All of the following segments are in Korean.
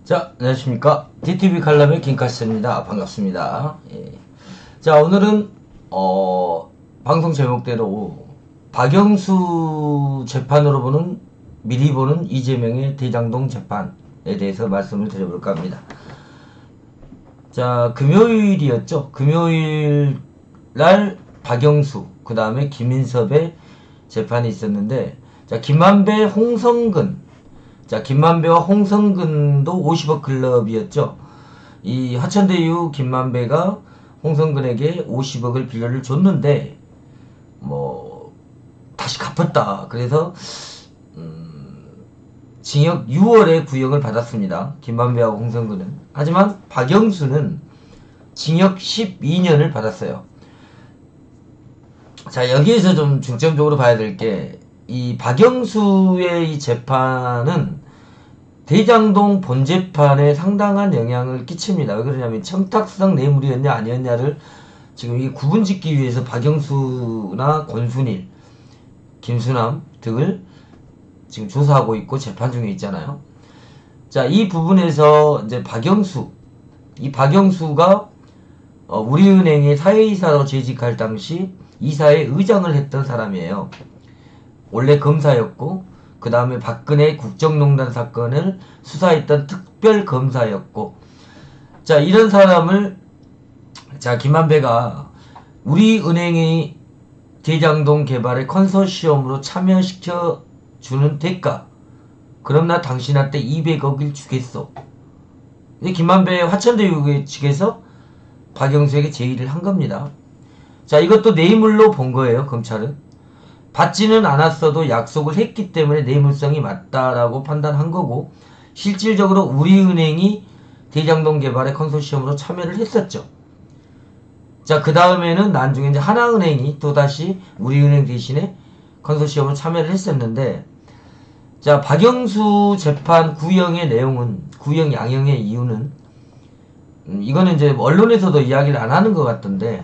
자, 안녕하십니까. DTV 칼럼의 김카스입니다. 반갑습니다. 예. 자, 오늘은, 방송 제목대로 박영수 재판으로 미리 보는 이재명의 대장동 재판에 대해서 말씀을 드려볼까 합니다. 자, 금요일이었죠. 금요일 날 박영수, 그 다음에 김인섭의 재판이 있었는데, 자, 김만배, 홍성근, 자, 김만배와 홍성근도 50억 클럽이었죠. 이 하천대유 김만배가 홍성근에게 50억을 빌려를 줬는데, 다시 갚았다. 그래서, 징역 6월에 구형을 받았습니다. 김만배하고 홍성근은. 하지만 박영수는 징역 12년을 받았어요. 자, 여기에서 좀 중점적으로 봐야 될 게, 이 박영수의 이 재판은 대장동 본재판에 상당한 영향을 끼칩니다. 왜 그러냐면 청탁성 뇌물이었냐 아니었냐를 지금 이 구분짓기 위해서 박영수나 권순일, 김수남 등을 지금 조사하고 있고 재판 중에 있잖아요. 자, 이 부분에서 이제 이 박영수가 우리은행의 사회이사로 재직할 당시 이사의 의장을 했던 사람이에요. 원래 검사였고, 그 다음에 박근혜 국정농단 사건을 수사했던 특별검사였고, 자, 이런 사람을, 자, 김만배가 우리은행의 대장동 개발의 컨소시엄으로 참여시켜주는 대가, 그럼 나 당신한테 200억을 주겠어. 김만배 화천대유 측에서 박영수에게 제의를 한 겁니다. 자, 이것도 뇌물로 본 거예요, 검찰은. 받지는 않았어도 약속을 했기 때문에 뇌물성이 맞다라고 판단한 거고, 실질적으로 우리은행이 대장동 개발의 컨소시엄으로 참여를 했었죠. 자, 그 다음에는 나중에 이제 하나은행이 또다시 우리은행 대신에 컨소시엄으로 참여를 했었는데, 자, 박영수 재판 구형의 내용은, 구형 양형의 이유는, 이거는 이제 언론에서도 이야기를 안 하는 것 같던데,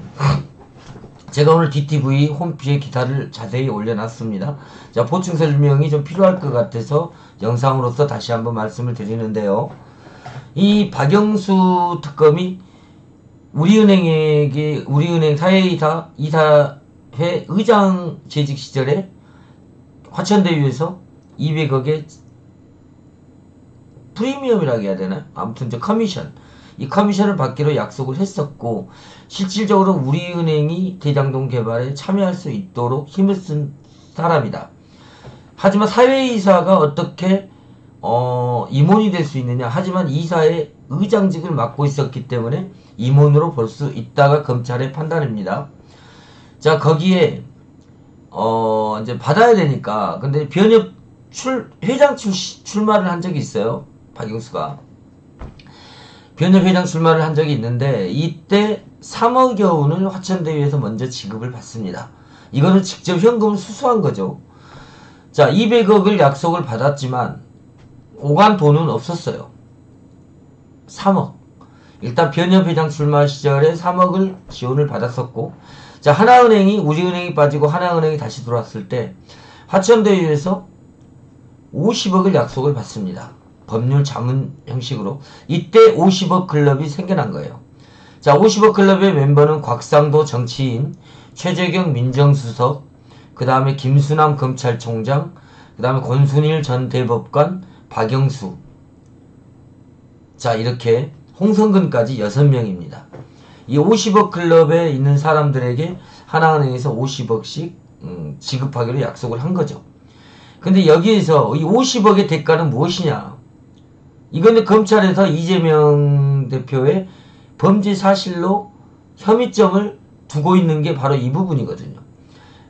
제가 오늘 DTV 홈페이지에 기사를 자세히 올려놨습니다. 자, 보충 설명이 좀 필요할 것 같아서 영상으로서 다시 한번 말씀을 드리는데요. 이 박영수 특검이 우리은행 이사회 의장 재직 시절에 화천대유에서 200억의 프리미엄이라고 해야 되나요? 아무튼 이 커미션을 받기로 약속을 했었고, 실질적으로 우리은행이 대장동 개발에 참여할 수 있도록 힘을 쓴 사람이다. 하지만 사회이사가 어떻게 임원이 될 수 있느냐. 하지만 이사의 의장직을 맡고 있었기 때문에 임원으로 볼 수 있다가 검찰의 판단입니다. 자, 거기에 이제 받아야 되니까. 근데 변협 회장 출마를 한 적이 있어요, 박영수가. 변협회장 출마를 한 적이 있는데, 이때 3억여 원을 화천대유에서 먼저 지급을 받습니다. 이거는 직접 현금을 수수한 거죠. 자, 200억을 약속을 받았지만 오간 돈은 없었어요. 3억. 일단 변협회장 출마 시절에 3억을 지원을 받았었고, 자, 우리은행이 빠지고 하나은행이 다시 들어왔을 때 화천대유에서 50억을 약속을 받습니다. 법률 자문 형식으로. 이때 50억 클럽이 생겨난 거예요. 자, 50억 클럽의 멤버는 곽상도 정치인, 최재경 민정수석, 그 다음에 김수남 검찰총장, 그 다음에 권순일 전 대법관, 박영수. 자, 이렇게 홍성근까지 6명입니다. 이 50억 클럽에 있는 사람들에게 하나은행에서 50억씩 지급하기로 약속을 한 거죠. 근데 여기에서 이 50억의 대가는 무엇이냐? 이거는 검찰에서 이재명 대표의 범죄 사실로 혐의점을 두고 있는 게 바로 이 부분이거든요.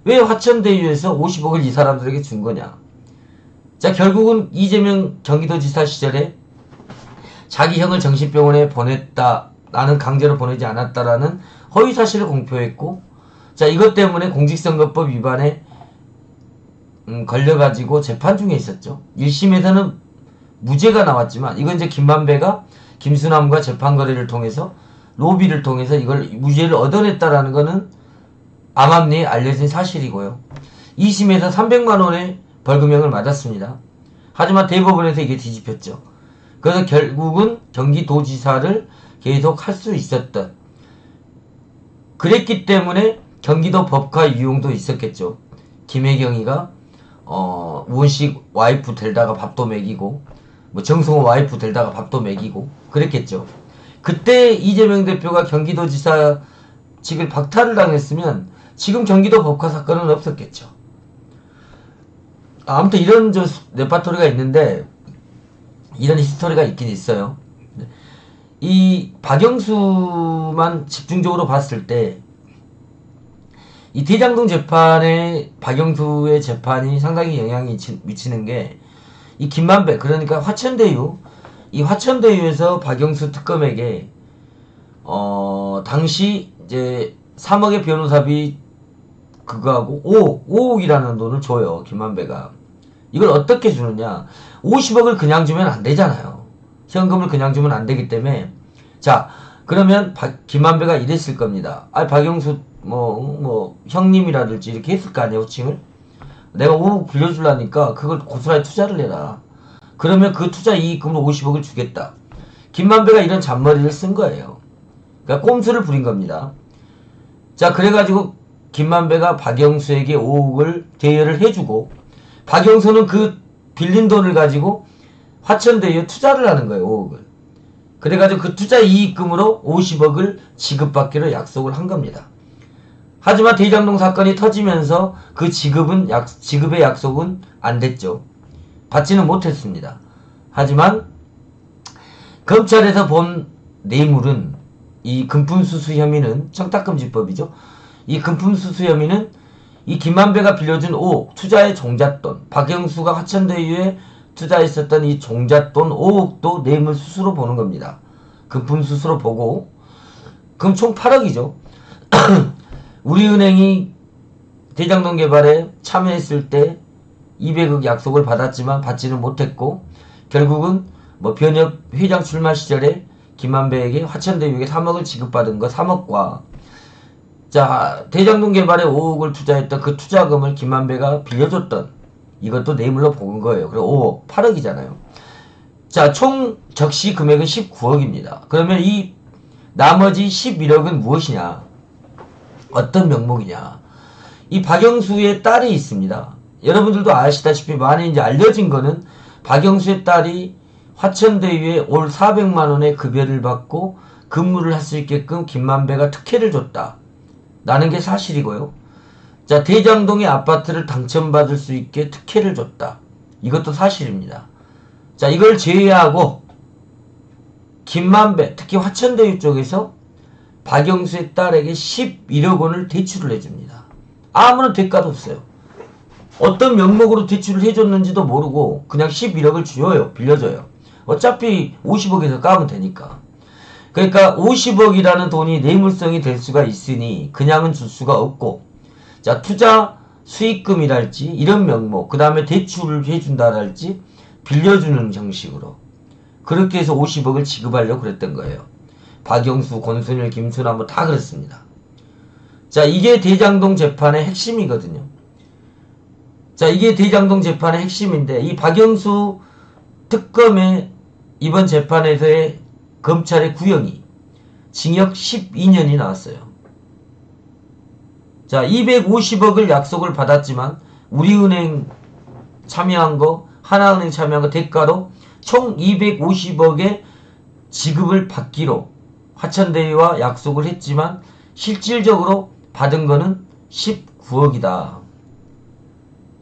왜 화천대유에서 50억을 이 사람들에게 준 거냐? 자, 결국은 이재명 경기도지사 시절에 자기 형을 정신병원에 보냈다, 나는 강제로 보내지 않았다라는 허위 사실을 공표했고, 자, 이것 때문에 공직선거법 위반에 걸려가지고 재판 중에 있었죠. 1심에서는 무죄가 나왔지만, 이건 이제 김만배가 김수남과 재판 거래를 통해서, 로비를 통해서 이걸 무죄를 얻어냈다라는 거는 암암리에 알려진 사실이고요. 2심에서 300만원의 벌금형을 맞았습니다. 하지만 대법원에서 이게 뒤집혔죠. 그래서 결국은 경기도지사를 계속 할 수 있었던, 그랬기 때문에 경기도 법과 유용도 있었겠죠. 김혜경이가 우원식 와이프 데려다가 밥도 먹이고, 뭐 정성호 와이프 데려다가 밥도 먹이고 그랬겠죠. 그때 이재명 대표가 경기도지사직을 박탈을 당했으면 지금 경기도 법과 사건은 없었겠죠. 아무튼 이런 레파토리가 있는데, 이런 히스토리가 있긴 있어요. 이 박영수만 집중적으로 봤을 때 이 대장동 재판에 박영수의 재판이 상당히 영향이 미치는 게, 이 김만배, 그러니까 화천대유, 이 화천대유에서 박영수 특검에게 당시 이제 3억의 변호사비 그거하고 5억이라는 돈을 줘요, 김만배가. 이걸 어떻게 주느냐? 50억을 그냥 주면 안 되잖아요. 현금을 그냥 주면 안 되기 때문에. 자, 그러면 김만배가 이랬을 겁니다. 박영수 형님이라든지 이렇게 했을 거 아니에요, 호칭을. 내가 5억 빌려주려니까 그걸 고스란히 투자를 해라. 그러면 그 투자 이익금으로 50억을 주겠다. 김만배가 이런 잔머리를 쓴 거예요. 그러니까 꼼수를 부린 겁니다. 자, 그래가지고 김만배가 박영수에게 5억을 대여를 해주고, 박영수는 그 빌린 돈을 가지고 화천대유에 투자를 하는 거예요, 5억을. 그래가지고 그 투자 이익금으로 50억을 지급받기로 약속을 한 겁니다. 하지만 대장동 사건이 터지면서 그 지급의 약속은 안 됐죠. 받지는 못했습니다. 하지만 검찰에서 본 뇌물은, 이 금품수수 혐의는 청탁금지법이죠. 이 금품수수 혐의는 이 김만배가 빌려준 5억 투자의 종잣돈, 박영수가 화천대유에 투자했었던 이 종잣돈 5억도 뇌물수수로 보는 겁니다. 금품수수로 보고, 그럼 총 8억이죠. 우리은행이 대장동 개발에 참여했을 때 200억 약속을 받았지만 받지는 못했고, 결국은 변협 회장 출마 시절에 김만배에게 화천대유에게 3억을 지급받은 거 3억과, 자, 대장동 개발에 5억을 투자했던 그 투자금을 김만배가 빌려줬던, 이것도 뇌물로 본 거예요. 그리고 5억, 8억이잖아요. 자, 총 적시 금액은 19억입니다. 그러면 이 나머지 11억은 무엇이냐? 어떤 명목이냐? 이 박영수의 딸이 있습니다. 여러분들도 아시다시피 많이 이제 알려진 거는, 박영수의 딸이 화천대유에 올 400만원의 급여를 받고 근무를 할 수 있게끔 김만배가 특혜를 줬다. 라는 게 사실이고요. 자, 대장동의 아파트를 당첨받을 수 있게 특혜를 줬다. 이것도 사실입니다. 자, 이걸 제외하고 김만배, 특히 화천대유 쪽에서 박영수의 딸에게 11억 원을 대출을 해줍니다. 아무런 대가도 없어요. 어떤 명목으로 대출을 해줬는지도 모르고 그냥 11억을 줘요. 빌려줘요. 어차피 50억에서 까면 되니까. 그러니까 50억이라는 돈이 뇌물성이 될 수가 있으니 그냥은 줄 수가 없고, 자, 투자 수익금이랄지 이런 명목, 그 다음에 대출을 해준다랄지 빌려주는 형식으로 그렇게 해서 50억을 지급하려고 그랬던 거예요. 박영수, 권순일, 김순아 뭐 다 그렇습니다. 자, 이게 대장동 재판의 핵심이거든요. 자, 이게 대장동 재판의 핵심인데, 이 박영수 특검의 이번 재판에서의 검찰의 구형이 징역 12년이 나왔어요. 자, 250억을 약속을 받았지만 우리은행 참여한 거, 하나은행 참여한 거 대가로 총 250억의 지급을 받기로 화천대유와 약속을 했지만 실질적으로 받은 거는 19억이다.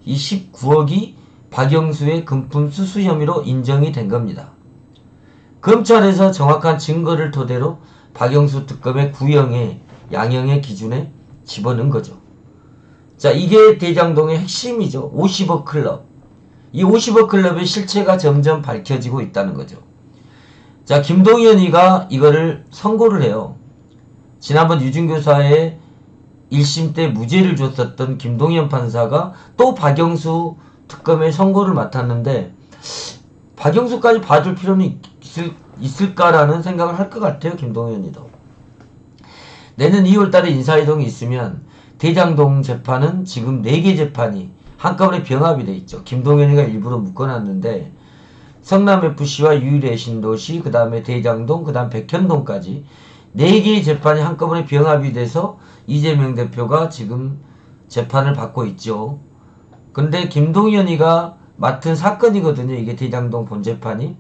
이 19억이 박영수의 금품 수수 혐의로 인정이 된 겁니다. 검찰에서 정확한 증거를 토대로 박영수 특검의 구형의 양형의 기준에 집어넣은 거죠. 자, 이게 대장동의 핵심이죠. 50억 클럽. 이 50억 클럽의 실체가 점점 밝혀지고 있다는 거죠. 자, 김동연이가 이거를 선고를 해요. 지난번 유증교사의 1심 때 무죄를 줬었던 김동연 판사가 또 박영수 특검의 선고를 맡았는데, 박영수까지 봐줄 필요는 있을까라는 생각을 할 것 같아요. 김동연이도. 내년 2월달에 인사이동이 있으면 대장동 재판은 지금 4개 재판이 한꺼번에 병합이 돼 있죠. 김동연이가 일부러 묶어놨는데 성남FC와 유일의 신도시, 그 다음에 대장동, 그 다음 백현동까지 4개의 재판이 한꺼번에 병합이 돼서 이재명 대표가 지금 재판을 받고 있죠. 근데 김동연이가 맡은 사건이거든요. 이게 대장동 본재판이.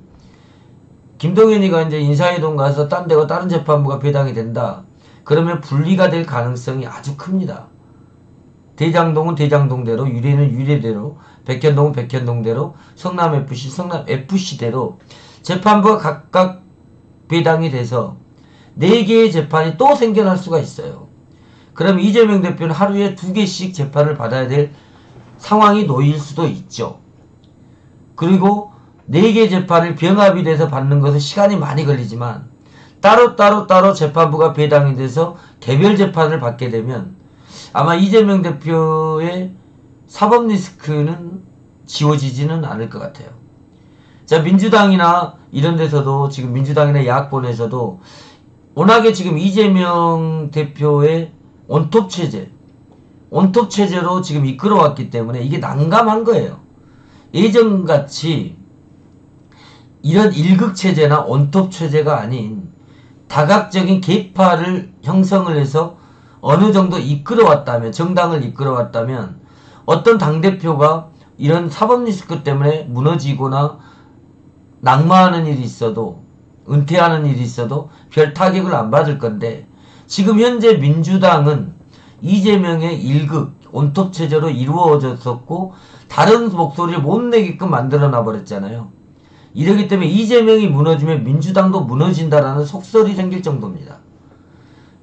김동연이가 이제 인사이동 가서 딴 데가 다른 재판부가 배당이 된다. 그러면 분리가 될 가능성이 아주 큽니다. 대장동은 대장동대로, 유래는 유래대로, 백현동은 백현동대로, 성남FC, 성남FC대로 재판부가 각각 배당이 돼서 4개의 재판이 또 생겨날 수가 있어요. 그럼 이재명 대표는 하루에 2개씩 재판을 받아야 될 상황이 놓일 수도 있죠. 그리고 4개 재판을 병합이 돼서 받는 것은 시간이 많이 걸리지만 따로 재판부가 배당이 돼서 개별 재판을 받게 되면 아마 이재명 대표의 사법 리스크는 지워지지는 않을 것 같아요. 자, 민주당이나 이런 데서도 지금 민주당이나 야권에서도 워낙에 지금 이재명 대표의 원톱 체제로 지금 이끌어왔기 때문에 이게 난감한 거예요. 예전같이 이런 일극 체제나 원톱 체제가 아닌 다각적인 계파를 형성을 해서 어느 정도 이끌어왔다면, 정당을 이끌어왔다면 어떤 당대표가 이런 사법 리스크 때문에 무너지거나 낙마하는 일이 있어도, 은퇴하는 일이 있어도 별 타격을 안 받을 건데, 지금 현재 민주당은 이재명의 일극 원톱 체제로 이루어졌었고 다른 목소리를 못 내게끔 만들어놔 버렸잖아요. 이러기 때문에 이재명이 무너지면 민주당도 무너진다라는 속설이 생길 정도입니다.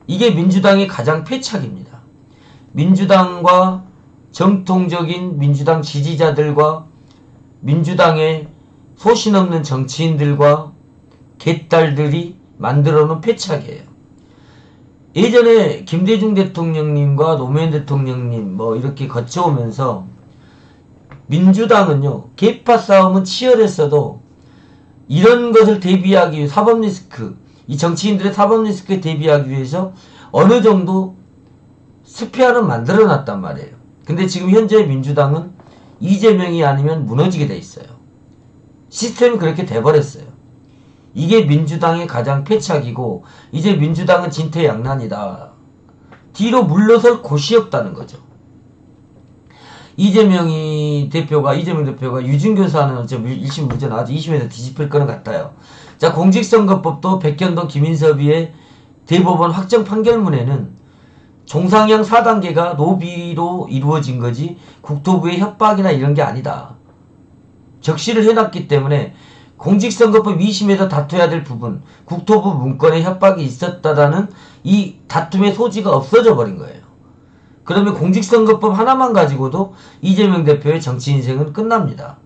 이게 민주당의 가장 패착입니다. 민주당과 정통적인 민주당 지지자들과 민주당의 소신 없는 정치인들과 개딸들이 만들어놓은 패착이에요. 예전에 김대중 대통령님과 노무현 대통령님 뭐 이렇게 거쳐오면서 민주당은요, 계파 싸움은 치열했어도 이런 것을 대비하기 위해 사법 리스크, 이 정치인들의 사법 리스크에 대비하기 위해서 어느 정도 스페어는 만들어 놨단 말이에요. 근데 지금 현재 민주당은 이재명이 아니면 무너지게 돼 있어요. 시스템이 그렇게 돼버렸어요. 이게 민주당의 가장 패착이고 이제 민주당은 진퇴양난이다. 뒤로 물러설 곳이 없다는 거죠. 이재명 대표가 유증교사는 1심 문제 나와서 2심에서 뒤집힐 거는 같아요. 자, 공직선거법도 백현동 김인섭이의 대법원 확정 판결문에는 종상향 4단계가 노비로 이루어진 거지 국토부의 협박이나 이런 게 아니다. 적시를 해놨기 때문에 공직선거법 2심에서 다투어야 될 부분, 국토부 문건에 협박이 있었다라는 이 다툼의 소지가 없어져 버린 거예요. 그러면 공직선거법 하나만 가지고도 이재명 대표의 정치 인생은 끝납니다.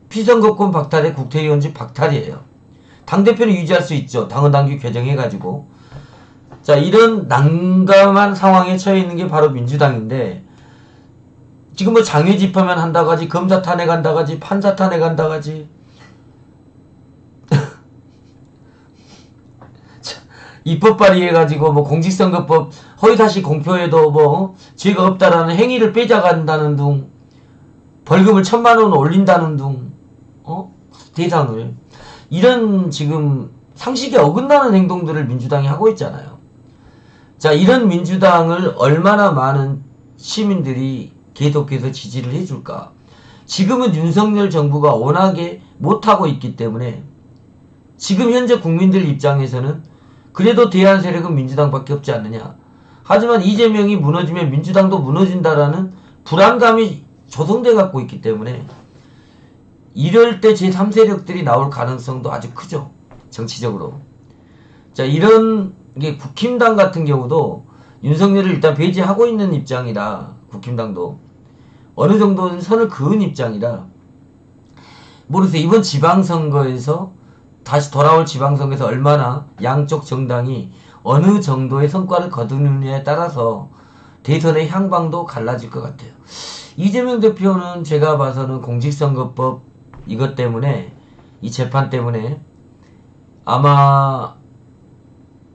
피선거권 박탈에 국회의원직 박탈이에요. 당대표는 유지할 수 있죠. 당헌당규 개정해가지고. 자, 이런 난감한 상황에 처해 있는 게 바로 민주당인데, 지금 뭐 장외 집회만 한다고 하지, 검사 탄핵한다고 하지, 판사 탄핵한다고 하지. 입법 발의해가지고 뭐 공직선거법 허위사실 공표에도 뭐 죄가 없다라는 행위를 빼자간다는 둥, 벌금을 1,000,000원 올린다는 둥, 대상을. 이런 지금 상식에 어긋나는 행동들을 민주당이 하고 있잖아요. 자, 이런 민주당을 얼마나 많은 시민들이 계속해서 지지를 해줄까? 지금은 윤석열 정부가 워낙에 못하고 있기 때문에 지금 현재 국민들 입장에서는 그래도 대안 세력은 민주당밖에 없지 않느냐. 하지만 이재명이 무너지면 민주당도 무너진다라는 불안감이 조성돼 갖고 있기 때문에 이럴 때 제3세력들이 나올 가능성도 아주 크죠. 정치적으로. 자, 이런 게 국힘당 같은 경우도 윤석열을 일단 배제하고 있는 입장이라, 국힘당도 어느 정도는 선을 그은 입장이라 모르겠어요. 이번 지방선거에서 다시 돌아올 지방선거에서 얼마나 양쪽 정당이 어느 정도의 성과를 거두느냐에 따라서 대선의 향방도 갈라질 것 같아요. 이재명 대표는 제가 봐서는 공직선거법 이것 때문에, 이 재판 때문에 아마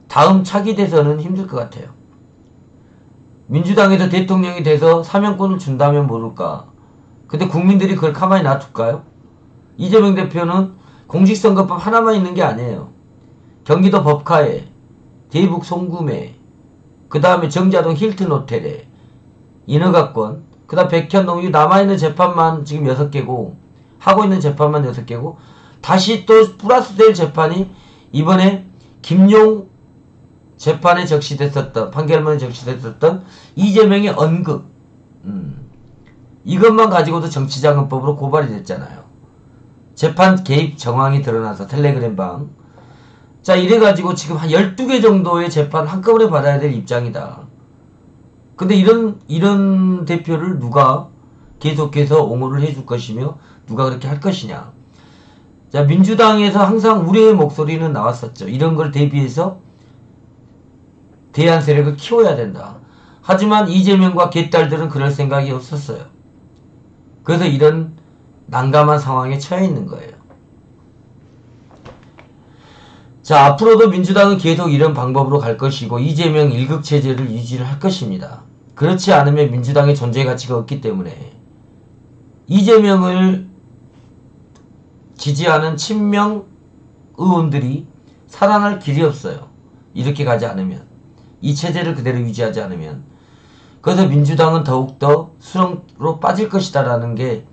다음 차기 대선은 힘들 것 같아요. 민주당에서 대통령이 돼서 사면권을 준다면 모를까. 근데 국민들이 그걸 가만히 놔둘까요? 이재명 대표는 공직선거법 하나만 있는 게 아니에요. 경기도 법카에, 대북 송금에, 그 다음에 정자동 힐튼 호텔에, 인허가권, 그 다음 백현동, 남아있는 재판만 지금 6개고, 하고 있는 재판만 6개고, 다시 또 플러스 될 재판이 이번에 김용 재판에 적시됐었던, 판결문에 적시됐었던 이재명의 언급, 이것만 가지고도 정치자금법으로 고발이 됐잖아요. 재판 개입 정황이 드러나서 텔레그램 방. 자, 이래가지고 지금 한 12개 정도의 재판 한꺼번에 받아야 될 입장이다. 근데 이런 대표를 누가 계속해서 옹호를 해줄 것이며 누가 그렇게 할 것이냐. 자, 민주당에서 항상 우려의 목소리는 나왔었죠. 이런 걸 대비해서 대안 세력을 키워야 된다. 하지만 이재명과 개딸들은 그럴 생각이 없었어요. 그래서 이런 난감한 상황에 처해 있는 거예요. 자, 앞으로도 민주당은 계속 이런 방법으로 갈 것이고 이재명 1급 체제를 유지를 할 것입니다. 그렇지 않으면 민주당의 존재 가치가 없기 때문에 이재명을 지지하는 친명 의원들이 살아날 길이 없어요. 이렇게 가지 않으면. 이 체제를 그대로 유지하지 않으면. 그래서 민주당은 더욱더 수렁으로 빠질 것이다 라는 게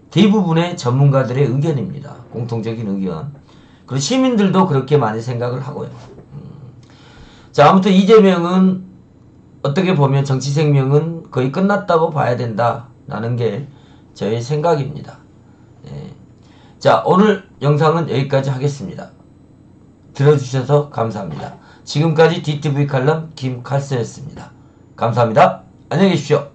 대부분의 전문가들의 의견입니다. 공통적인 의견. 그리고 시민들도 그렇게 많이 생각을 하고요. 자, 아무튼 이재명은 어떻게 보면 정치 생명은 거의 끝났다고 봐야 된다라는 게 저의 생각입니다. 예. 자, 오늘 영상은 여기까지 하겠습니다. 들어주셔서 감사합니다. 지금까지 DTV 칼럼 김칼스였습니다. 감사합니다. 안녕히 계십시오.